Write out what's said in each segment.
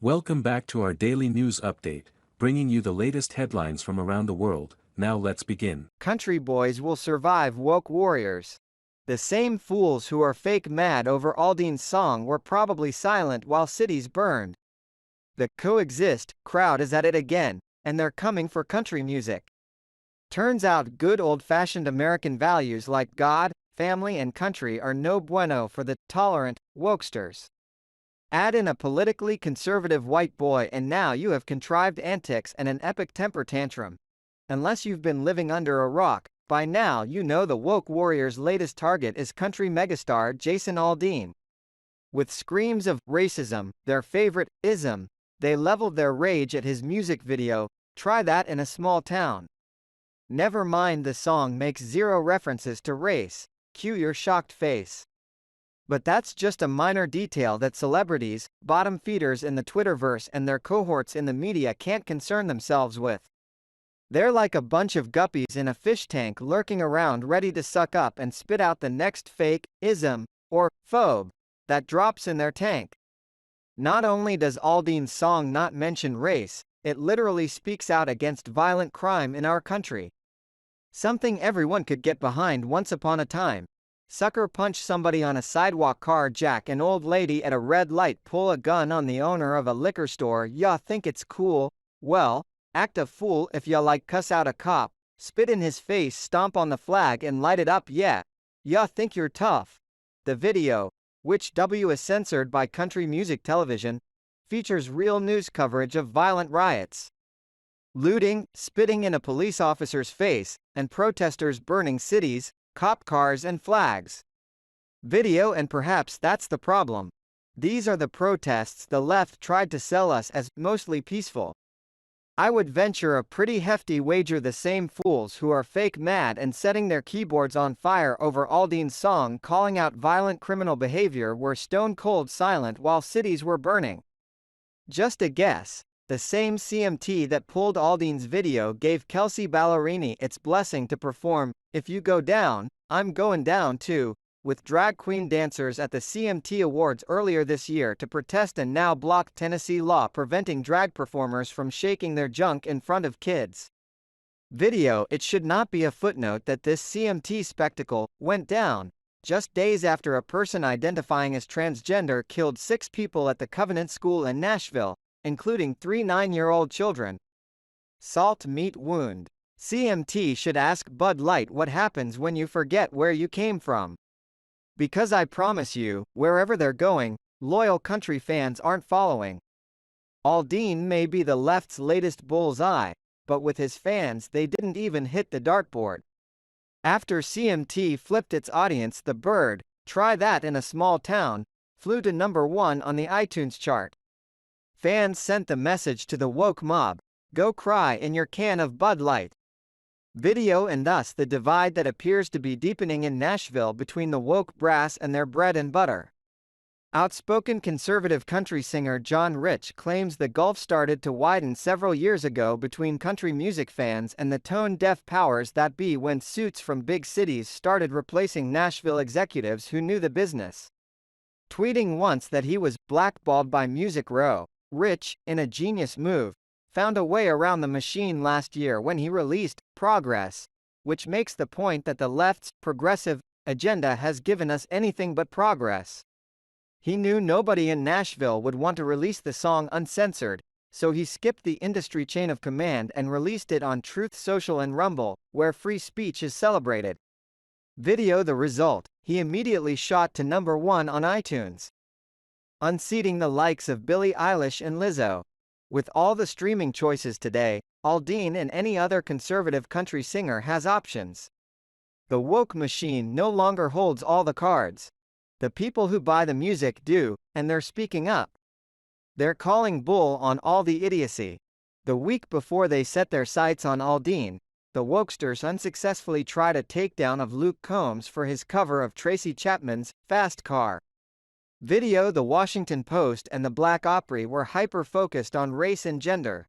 Welcome back to our daily news update, bringing you the latest headlines from around the world. Now let's begin. Country boys will survive woke warriors. The same fools who are fake mad over Aldean's song were probably silent while cities burned. The coexist crowd is at it again, and they're coming for country music. Turns out good old-fashioned American values like God, family and country are no bueno for the tolerant wokesters. Add in a politically conservative white boy and now you have contrived antics and an epic temper tantrum. Unless you've been living under a rock, by now you know the woke warriors' latest target is country megastar Jason Aldean. With screams of racism, their favorite ism, they leveled their rage at his music video, "Try That in a Small Town." Never mind the song makes zero references to race, cue your shocked face. But that's just a minor detail that celebrities, bottom feeders in the Twitterverse and their cohorts in the media can't concern themselves with. They're like a bunch of guppies in a fish tank lurking around ready to suck up and spit out the next fake ism or phobe that drops in their tank. Not only does Aldean's song not mention race, it literally speaks out against violent crime in our country. Something everyone could get behind once upon a time. Sucker punch somebody on a sidewalk, carjack an old lady at a red light, pull a gun on the owner of a liquor store. Ya think it's cool? Well, act a fool if ya like, cuss out a cop, spit in his face, stomp on the flag and light it up. Yeah, ya think you're tough. The video, which is censored by country music television, features real news coverage of violent riots, looting, spitting in a police officer's face, and protesters burning cities, cop cars and flags. Video, and perhaps that's the problem. These are the protests the left tried to sell us as mostly peaceful. I would venture a pretty hefty wager the same fools who are fake mad and setting their keyboards on fire over Aldean's song calling out violent criminal behavior were stone cold silent while cities were burning. Just a guess. The same CMT that pulled Aldean's video gave Kelsey Ballerini its blessing to perform "If You Go Down, I'm Going Down Too" with drag queen dancers at the CMT Awards earlier this year to protest a now blocked Tennessee law preventing drag performers from shaking their junk in front of kids. Video. It should not be a footnote that this CMT spectacle went down just days after a person identifying as transgender killed 6 people at the Covenant School in Nashville, including 3 9-year-old children. Salt meat wound. CMT should ask Bud Light what happens when you forget where you came from. Because I promise you, wherever they're going, loyal country fans aren't following. Aldean may be the left's latest bullseye, but with his fans they didn't even hit the dartboard. After CMT flipped its audience, the bird, "Try That in a Small Town," flew to #1 on the iTunes chart. Fans sent the message to the woke mob, "Go cry in your can of Bud Light." Video, and thus the divide that appears to be deepening in Nashville between the woke brass and their bread and butter. Outspoken conservative country singer John Rich claims the gulf started to widen several years ago between country music fans and the tone-deaf powers that be when suits from big cities started replacing Nashville executives who knew the business. Tweeting once that he was blackballed by Music Row, Rich, in a genius move, found a way around the machine last year when he released Progress, which makes the point that the left's progressive agenda has given us anything but progress. He knew nobody in Nashville would want to release the song uncensored, so he skipped the industry chain of command and released it on Truth Social and Rumble, where free speech is celebrated. Video. The result, he immediately shot to #1 on iTunes, unseating the likes of Billie Eilish and Lizzo. With all the streaming choices today, Aldean and any other conservative country singer has options. The woke machine no longer holds all the cards. The people who buy the music do, and they're speaking up. They're calling bull on all the idiocy. The week before they set their sights on Aldean, the wokesters unsuccessfully tried a takedown of Luke Combs for his cover of Tracy Chapman's "Fast Car." Video. The Washington Post and the Black Opry were hyper-focused on race and gender.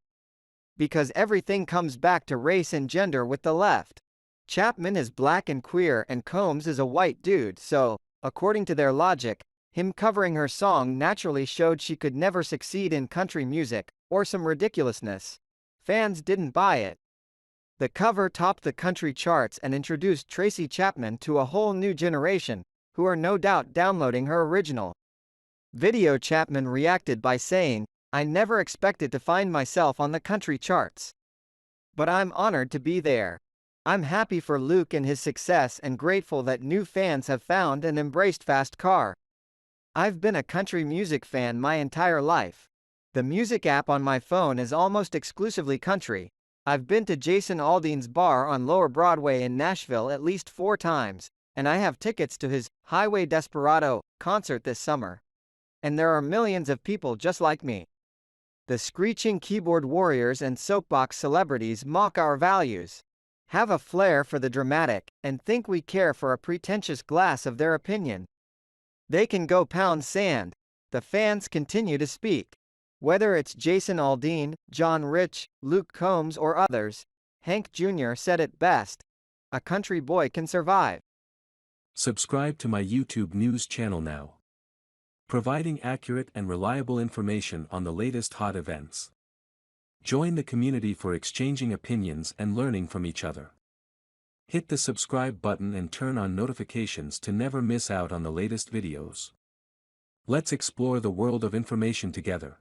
Because everything comes back to race and gender with the left. Chapman is black and queer and Combs is a white dude, so, according to their logic, Him covering her song naturally showed she could never succeed in country music, or some ridiculousness. Fans didn't buy it. The cover topped the country charts and introduced Tracy Chapman to a whole new generation, who are no doubt downloading her original. Video Chapman reacted by saying, "I never expected to find myself on the country charts. But I'm honored to be there. I'm happy for Luke and his success and grateful that new fans have found and embraced Fast Car. I've been a country music fan my entire life. The music app on my phone is almost exclusively country. I've been to Jason Aldean's bar on Lower Broadway in Nashville at least 4 times, and I have tickets to his Highway Desperado concert this summer. And there are millions of people just like me." The screeching keyboard warriors and soapbox celebrities mock our values. Have a flair for the dramatic, and think we care for a pretentious glass of their opinion. They can go pound sand. The fans continue to speak. Whether it's Jason Aldean, John Rich, Luke Combs or others, Hank Jr. said it best. A country boy can survive. Subscribe to my YouTube news channel now. Providing accurate and reliable information on the latest hot events. Join the community for exchanging opinions and learning from each other. Hit the subscribe button and turn on notifications to never miss out on the latest videos. Let's explore the world of information together.